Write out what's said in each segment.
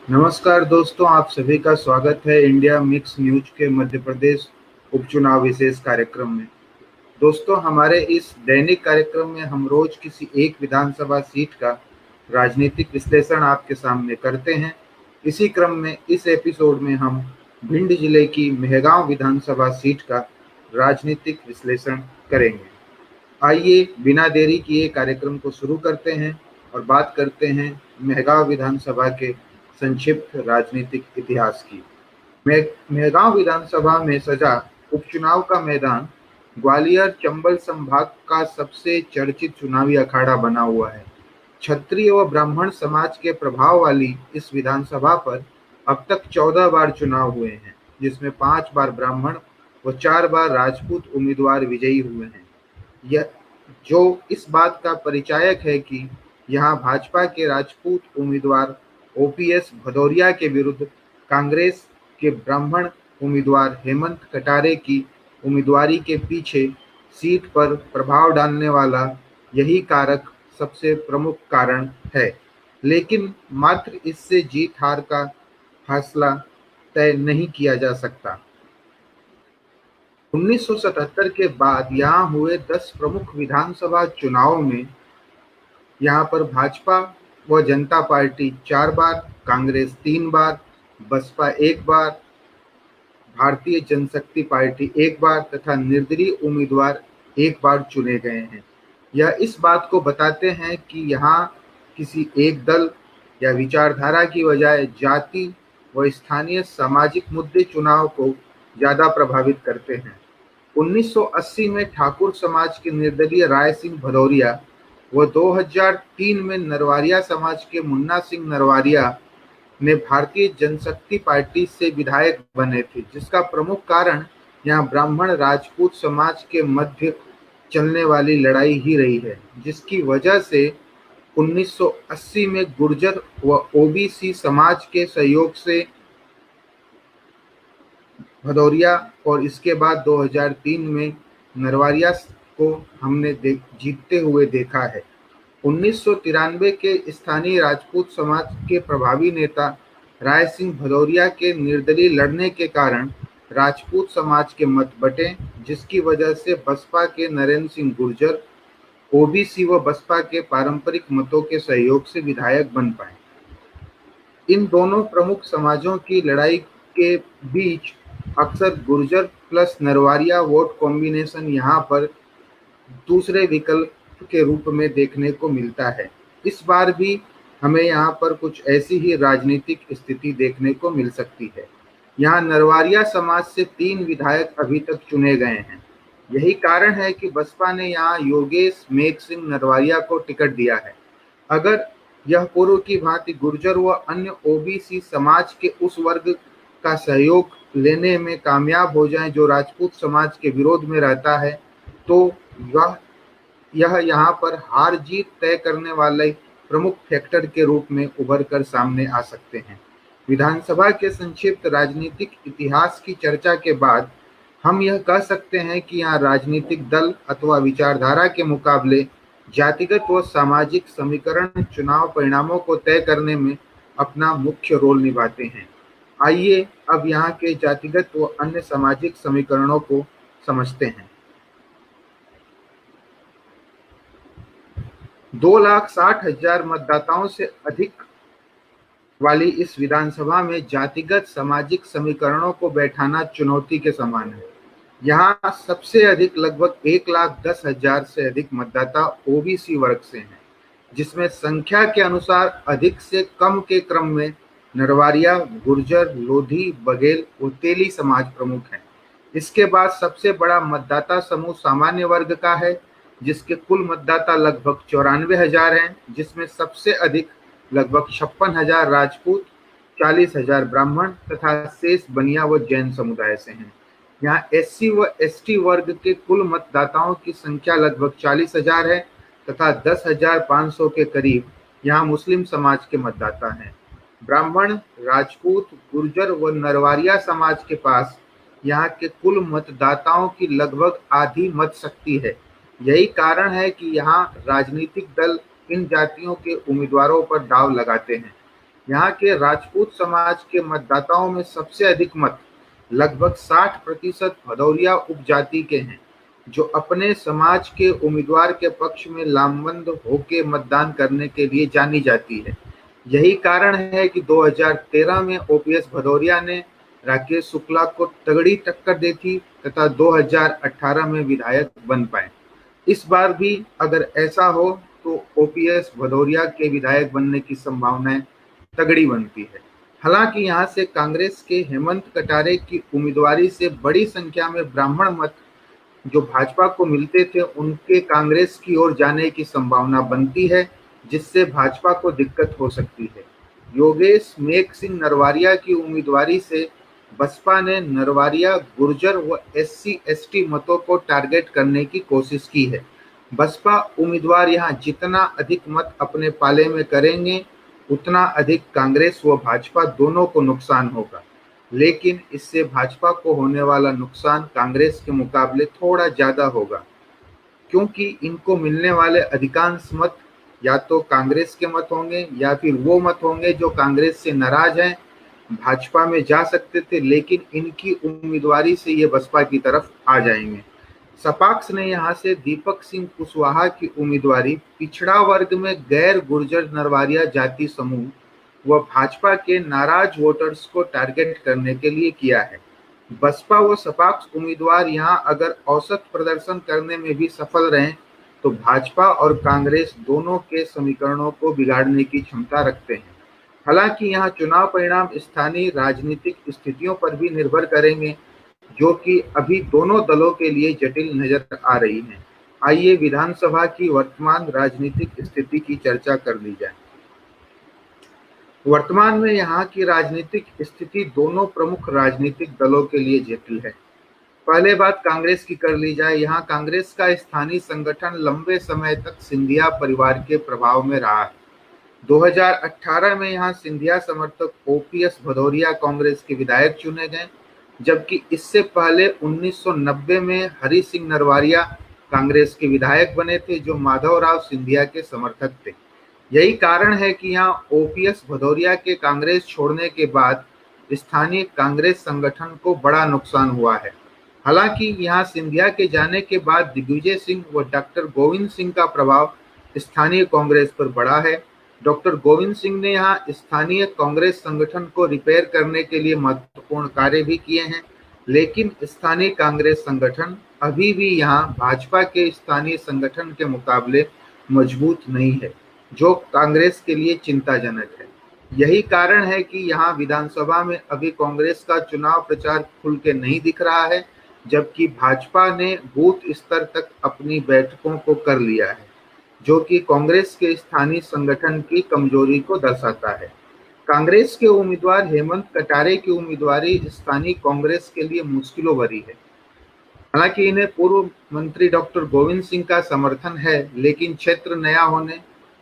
नमस्कार दोस्तों, आप सभी का स्वागत है इंडिया मिक्स न्यूज के मध्य प्रदेश उपचुनाव विशेष कार्यक्रम में। दोस्तों, हमारे इस दैनिक कार्यक्रम में हम रोज किसी एक विधानसभा सीट का राजनीतिक विश्लेषण आपके सामने करते हैं। इसी क्रम में इस एपिसोड में हम भिंड जिले की मेहगांव विधानसभा सीट का राजनीतिक विश्लेषण करेंगे। आइए बिना देरी किए कार्यक्रम को शुरू करते हैं और बात करते हैं मेहगांव विधानसभा के संक्षिप्त राजनीतिक इतिहास की। मेहगांव विधानसभा में सजा उपचुनाव का मैदान ग्वालियर चंबल संभाग का सबसे चर्चित चुनावी अखाड़ा बना हुआ है। क्षत्रिय व ब्राह्मण समाज के प्रभाव वाली इस विधानसभा पर अब तक 14 बार चुनाव हुए हैं, जिसमें 5 बार ब्राह्मण व 4 बार राजपूत उम्मीदवार विजयी हुए हैं। यह जो इस बात का परिचायक है कि यहाँ भाजपा के राजपूत उम्मीदवार ओपीएस भदौरिया के विरुद्ध कांग्रेस के ब्राह्मण उम्मीदवार हेमंत कटारे की उम्मीदवारी के पीछे सीट पर प्रभाव डालने वाला यही कारक सबसे प्रमुख कारण है। लेकिन मात्र इससे जीत हार का फैसला तय नहीं किया जा सकता। 1977 के बाद यहाँ हुए 10 प्रमुख विधानसभा चुनावों में यहाँ पर भाजपा व जनता पार्टी 4 बार, कांग्रेस 3 बार, बसपा 1 बार, भारतीय जनशक्ति पार्टी 1 बार तथा निर्दलीय उम्मीदवार 1 बार चुने गए हैं। यह इस बात को बताते हैं कि यहाँ किसी एक दल या विचारधारा की बजाय जाति व स्थानीय सामाजिक मुद्दे चुनाव को ज्यादा प्रभावित करते हैं। 1980 में ठाकुर समाज के निर्दलीय राय सिंह भदौरिया व 2003 में नरवारिया समाज के मुन्ना सिंह नरवारिया ने भारतीय जनशक्ति पार्टी से विधायक बने थे, जिसका प्रमुख कारण यहाँ ब्राह्मण राजपूत समाज के मध्य चलने वाली लड़ाई ही रही है, जिसकी वजह से 1980 में गुर्जर व ओबीसी समाज के सहयोग से भदौरिया और इसके बाद 2003 में नरवारिया को हमने जीतते हुए देखा है। 1993 के स्थानीय राजपूत समाज के प्रभावी नेता राय सिंह भदौरिया के निर्दलीय लड़ने के कारण राजपूत समाज के मत बटे, जिसकी वजह से बसपा के नरेंद्र सिंह गुर्जर ओबीसी व बसपा के पारंपरिक मतों के सहयोग से विधायक बन पाए। इन दोनों प्रमुख समाजों की लड़ाई के बीच अक्सर Gurjar plus Narwaria vote combination यहाँ पर दूसरे विकल्प के रूप में देखने को मिलता है। इस बार भी हमें यहाँ पर कुछ ऐसी ही राजनीतिक स्थिति देखने को मिल सकती है। यहाँ नरवारिया समाज से 3 विधायक अभी तक चुने गए हैं। यही कारण है कि बसपा ने यहाँ योगेश मेघ सिंह नरवारिया को टिकट दिया है। अगर यह पूर्व की भांति गुर्जर व अन्य ओबीसी समाज के उस वर्ग का सहयोग लेने में कामयाब हो जाए जो राजपूत समाज के विरोध में रहता है, तो यह यहाँ पर हार जीत तय करने वाले प्रमुख फैक्टर के रूप में उभर कर सामने आ सकते हैं। विधानसभा के संक्षिप्त राजनीतिक इतिहास की चर्चा के बाद हम यह कह सकते हैं कि यहाँ राजनीतिक दल अथवा विचारधारा के मुकाबले जातिगत व सामाजिक समीकरण चुनाव परिणामों को तय करने में अपना मुख्य रोल निभाते हैं। आइए अब यहाँ के जातिगत व अन्य सामाजिक समीकरणों को समझते हैं। 2,60,000 मतदाताओं से अधिक वाली इस विधानसभा में जातिगत सामाजिक समीकरणों को बैठाना चुनौती के समान है। यहाँ सबसे अधिक लगभग 1,10,000 से अधिक मतदाता ओबीसी वर्ग से हैं, जिसमें संख्या के अनुसार अधिक से कम के क्रम में नरवारिया, गुर्जर, लोधी, बघेल और तेली समाज प्रमुख हैं। इसके बाद सबसे बड़ा मतदाता समूह सामान्य वर्ग का है, जिसके कुल मतदाता लगभग 94,000 हैं, जिसमें सबसे अधिक लगभग 56,000 राजपूत, 40,000 ब्राह्मण तथा शेष बनिया व जैन समुदाय से हैं। यहाँ एससी व एसटी वर्ग के कुल मतदाताओं की संख्या लगभग 40,000 है तथा 10,500 के करीब यहाँ मुस्लिम समाज के मतदाता हैं। ब्राह्मण, राजपूत, गुर्जर व नरवारिया समाज के पास यहाँ के कुल मतदाताओं की लगभग आधी मत शक्ति है। यही कारण है कि यहाँ राजनीतिक दल इन जातियों के उम्मीदवारों पर दांव लगाते हैं। यहाँ के राजपूत समाज के मतदाताओं में सबसे अधिक मत, लगभग 60% भदौरिया उपजाति के हैं, जो अपने समाज के उम्मीदवार के पक्ष में लामबंद होकर मतदान करने के लिए जानी जाती है। यही कारण है कि 2013 में ओपीएस भदौरिया ने राकेश शुक्ला को तगड़ी टक्कर दी थी तथा 2018 में विधायक बन पाए। इस बार भी अगर ऐसा हो तो ओपीएस भदौरिया के विधायक बनने की संभावनाएं तगड़ी बनती है। हालांकि यहां से कांग्रेस के हेमंत कटारे की उम्मीदवारी से बड़ी संख्या में ब्राह्मण मत जो भाजपा को मिलते थे उनके कांग्रेस की ओर जाने की संभावना बनती है, जिससे भाजपा को दिक्कत हो सकती है। योगेश मेघ सिंह नरवारिया की उम्मीदवारी से बसपा ने नरवारिया, गुर्जर व SC/ST मतों को टारगेट करने की कोशिश की है। बसपा उम्मीदवार यहां जितना अधिक मत अपने पाले में करेंगे, उतना अधिक कांग्रेस व भाजपा दोनों को नुकसान होगा, लेकिन इससे भाजपा को होने वाला नुकसान कांग्रेस के मुकाबले थोड़ा ज्यादा होगा, क्योंकि इनको मिलने वाले अधिकांश मत या तो कांग्रेस के मत होंगे या फिर वो मत होंगे जो कांग्रेस से नाराज हैं, भाजपा में जा सकते थे, लेकिन इनकी उम्मीदवारी से ये बसपा की तरफ आ जाएंगे। सपाक्स ने यहां से दीपक सिंह कुशवाहा की उम्मीदवारी पिछड़ा वर्ग में गैर गुर्जर नरवारिया जाति समूह व भाजपा के नाराज वोटर्स को टारगेट करने के लिए किया है। बसपा व सपाक्स उम्मीदवार यहां अगर औसत प्रदर्शन करने में भी सफल रहें तो भाजपा और कांग्रेस दोनों के समीकरणों को बिगाड़ने की क्षमता रखते हैं। हालांकि यहां चुनाव परिणाम स्थानीय राजनीतिक स्थितियों पर भी निर्भर करेंगे, जो कि अभी दोनों दलों के लिए जटिल नजर आ रही हैं। आइए विधानसभा की वर्तमान राजनीतिक स्थिति की चर्चा कर ली जाए। वर्तमान में यहाँ की राजनीतिक स्थिति दोनों प्रमुख राजनीतिक दलों के लिए जटिल है। पहले बात कांग्रेस की कर ली जाए। यहाँ कांग्रेस का स्थानीय संगठन लंबे समय तक सिंधिया परिवार के प्रभाव में रहा है। 2018 में यहाँ सिंधिया समर्थक ओपीएस भदौरिया कांग्रेस के विधायक चुने गए, जबकि इससे पहले 1990 में हरि सिंह नरवारिया कांग्रेस के विधायक बने थे, जो माधवराव सिंधिया के समर्थक थे। यही कारण है कि यहाँ ओपीएस भदौरिया के कांग्रेस छोड़ने के बाद स्थानीय कांग्रेस संगठन को बड़ा नुकसान हुआ है। हालांकि यहाँ सिंधिया के जाने के बाद दिग्विजय सिंह व डॉक्टर गोविंद सिंह का प्रभाव स्थानीय कांग्रेस पर बढ़ा है। डॉक्टर गोविंद सिंह ने यहाँ स्थानीय कांग्रेस संगठन को रिपेयर करने के लिए महत्वपूर्ण कार्य भी किए हैं, लेकिन स्थानीय कांग्रेस संगठन अभी भी यहाँ भाजपा के स्थानीय संगठन के मुकाबले मजबूत नहीं है, जो कांग्रेस के लिए चिंताजनक है। यही कारण है कि यहाँ विधानसभा में अभी कांग्रेस का चुनाव प्रचार खुल के नहीं दिख रहा है, जबकि भाजपा ने बूथ स्तर तक अपनी बैठकों को कर लिया है, जो कि कांग्रेस के स्थानीय संगठन की कमजोरी को दर्शाता है। कांग्रेस के उम्मीदवार हेमंत कटारे की उम्मीदवारी स्थानीय कांग्रेस के लिए मुश्किलों भरी है। हालांकि इन्हें पूर्व मंत्री डॉक्टर गोविंद सिंह का समर्थन है, लेकिन क्षेत्र नया होने,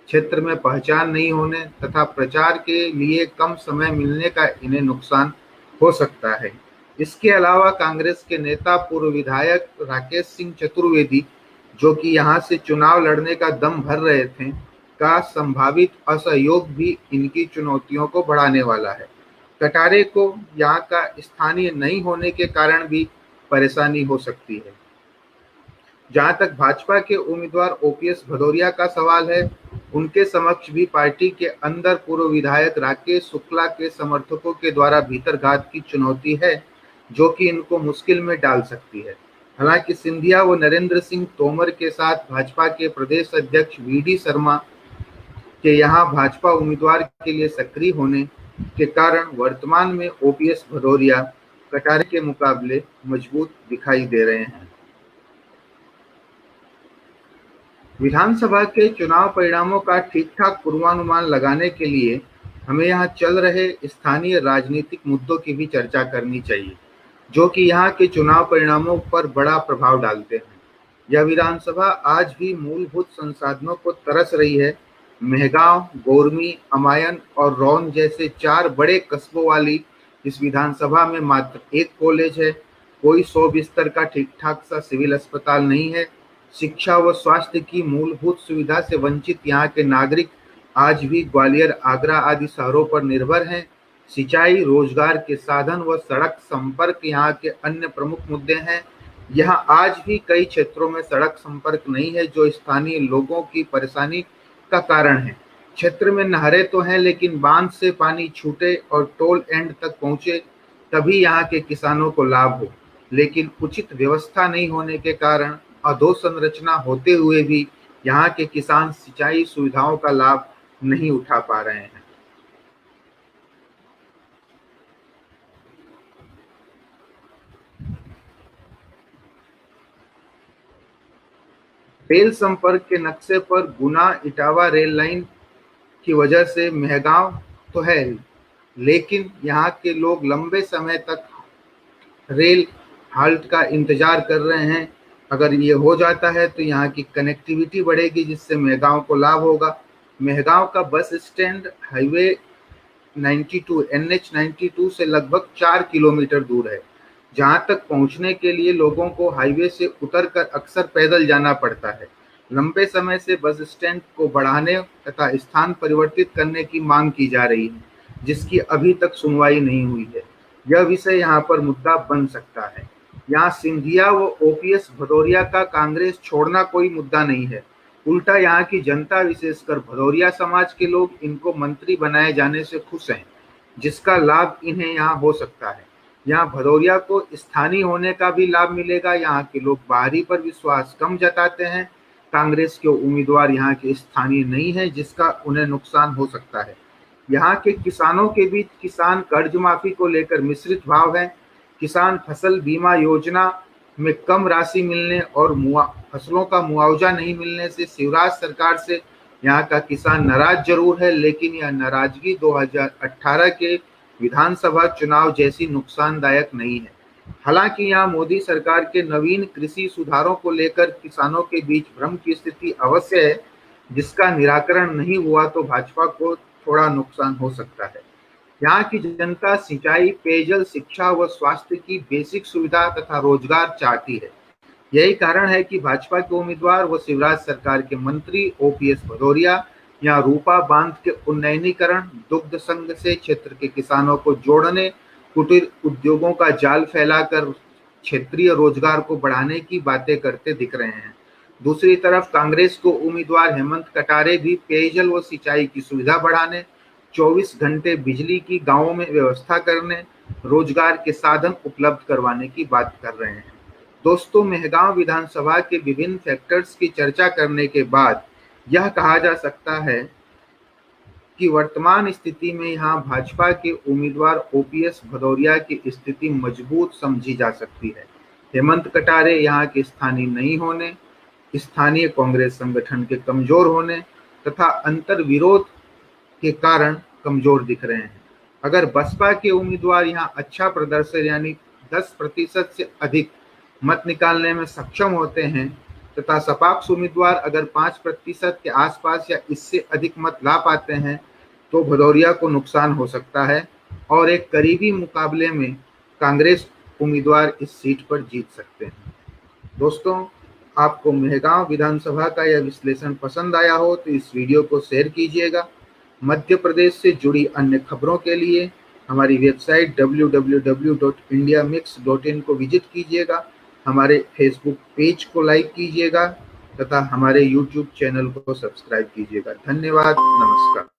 क्षेत्र में पहचान नहीं होने तथा प्रचार के लिए कम समय मिलने का इन्हें नुकसान हो सकता है। इसके अलावा कांग्रेस के नेता पूर्व विधायक राकेश सिंह चतुर्वेदी, जो कि यहां से चुनाव लड़ने का दम भर रहे थे, का संभावित असहयोग भी इनकी चुनौतियों को बढ़ाने वाला है। कटारे को यहाँ का स्थानीय नहीं होने के कारण भी परेशानी हो सकती है। जहां तक भाजपा के उम्मीदवार ओपीएस भदौरिया का सवाल है, उनके समक्ष भी पार्टी के अंदर पूर्व विधायक राकेश शुक्ला के समर्थकों के द्वारा भीतरघात की चुनौती है, जो कि इनको मुश्किल में डाल सकती है। हालांकि सिंधिया व नरेंद्र सिंह तोमर के साथ भाजपा के प्रदेश अध्यक्ष वीडी शर्मा के यहाँ भाजपा उम्मीदवार के लिए सक्रिय होने के कारण वर्तमान में ओपीएस भदौरिया कटारे के मुकाबले मजबूत दिखाई दे रहे हैं। विधानसभा के चुनाव परिणामों का ठीक-ठाक पूर्वानुमान लगाने के लिए हमें यहाँ चल रहे स्थानीय राजनीतिक मुद्दों की भी चर्चा करनी चाहिए, जो कि यहाँ के चुनाव परिणामों पर बड़ा प्रभाव डालते हैं। यह विधानसभा आज भी मूलभूत संसाधनों को तरस रही है। मेहगांव, गोरमी, अमायन और रौन जैसे 4 बड़े कस्बों वाली इस विधानसभा में मात्र एक कॉलेज है। कोई 100 बिस्तर का ठीक-ठाक सा सिविल अस्पताल नहीं है। शिक्षा व स्वास्थ्य की मूलभूत सुविधा से वंचित यहाँ के नागरिक आज भी ग्वालियर, आगरा आदि शहरों पर निर्भर हैं। सिंचाई, रोजगार के साधन व सड़क संपर्क यहाँ के अन्य प्रमुख मुद्दे हैं। यहाँ आज भी कई क्षेत्रों में सड़क संपर्क नहीं है, जो स्थानीय लोगों की परेशानी का कारण है। क्षेत्र में नहरें तो हैं, लेकिन बांध से पानी छूटे और टोल एंड तक पहुंचे तभी यहाँ के किसानों को लाभ हो, लेकिन उचित व्यवस्था नहीं होने के कारण अधोसंरचना होते हुए भी यहाँ के किसान सिंचाई सुविधाओं का लाभ नहीं उठा पा रहे हैं। रेल संपर्क के नक्शे पर गुना इटावा रेल लाइन की वजह से मेहगांव तो है, लेकिन यहाँ के लोग लंबे समय तक रेल हाल्ट का इंतजार कर रहे हैं। अगर ये हो जाता है तो यहाँ की कनेक्टिविटी बढ़ेगी, जिससे मेहगांव को लाभ होगा। मेहगांव का बस स्टैंड हाईवे 92 NH 92 से लगभग 4 किलोमीटर दूर है, जहां तक पहुंचने के लिए लोगों को हाईवे से उतरकर अक्सर पैदल जाना पड़ता है। लंबे समय से बस स्टैंड को बढ़ाने तथा स्थान परिवर्तित करने की मांग की जा रही है, जिसकी अभी तक सुनवाई नहीं हुई है। यह विषय यहाँ पर मुद्दा बन सकता है। यहाँ सिंधिया व OPS भदौरिया का कांग्रेस छोड़ना कोई मुद्दा नहीं है। उल्टा यहाँ की जनता, विशेषकर भदौरिया समाज के लोग इनको मंत्री बनाए जाने से खुश हैं, जिसका लाभ इन्हें यहाँ हो सकता है। यहाँ भदौरिया को स्थानीय होने का भी लाभ मिलेगा। यहाँ के लोग बाहरी पर विश्वास कम जताते हैं। कांग्रेस के उम्मीदवार यहाँ के स्थानीय नहीं है, जिसका उन्हें नुकसान हो सकता है। यहाँ के किसानों के बीच किसान कर्ज माफी को लेकर मिश्रित भाव है। किसान फसल बीमा योजना में कम राशि मिलने और फसलों का मुआवजा नहीं मिलने से शिवराज सरकार से यहाँ का किसान नाराज जरूर है, लेकिन यह नाराजगी 2018 के विधानसभा चुनाव जैसी नुकसानदायक नहीं है। हालांकि यहाँ मोदी सरकार के नवीन कृषि सुधारों को लेकर किसानों के बीच भ्रम की स्थिति अवश्य है, जिसका निराकरण नहीं हुआ तो भाजपा को थोड़ा नुकसान हो सकता है। यहाँ की जनता सिंचाई, पेयजल, शिक्षा व स्वास्थ्य की बेसिक सुविधा तथा रोजगार चाहती है। यही कारण है कि भाजपा के उम्मीदवार व शिवराज सरकार के मंत्री OPS भदौरिया यहाँ रूपा बांध के उन्नयनीकरण, दुग्ध संघ से क्षेत्र के किसानों को जोड़ने, कुटीर उद्योगों का जाल फैलाकर क्षेत्रीय रोजगार को बढ़ाने की बातें करते दिख रहे हैं। दूसरी तरफ कांग्रेस को उम्मीदवार हेमंत कटारे भी पेयजल व सिंचाई की सुविधा बढ़ाने, 24 घंटे बिजली की गांवों में व्यवस्था करने, रोजगार के साधन उपलब्ध करवाने की बात कर रहे हैं। दोस्तों, मेहगांव विधानसभा के विभिन्न फैक्टर्स की चर्चा करने के बाद यह कहा जा सकता है कि वर्तमान स्थिति में यहाँ भाजपा के उम्मीदवार OPS भदौरिया की स्थिति मजबूत समझी जा सकती है। हेमंत कटारे यहाँ के स्थानीय नहीं होने, स्थानीय कांग्रेस संगठन के कमजोर होने तथा अंतर विरोध के कारण कमजोर दिख रहे हैं। अगर बसपा के उम्मीदवार यहाँ अच्छा प्रदर्शन यानी 10% से अधिक मत निकालने में सक्षम होते हैं तथा सपाक्ष उम्मीदवार अगर 5% के आसपास या इससे अधिक मत ला पाते हैं तो भदौरिया को नुकसान हो सकता है और एक करीबी मुकाबले में कांग्रेस उम्मीदवार इस सीट पर जीत सकते हैं। दोस्तों, आपको मेहगांव विधानसभा का यह विश्लेषण पसंद आया हो तो इस वीडियो को शेयर कीजिएगा। मध्य प्रदेश से जुड़ी अन्य खबरों के लिए हमारी वेबसाइट www.indiamix.in को विजिट कीजिएगा। हमारे फेसबुक पेज को लाइक कीजिएगा तथा हमारे YouTube चैनल को सब्सक्राइब कीजिएगा। धन्यवाद। नमस्कार।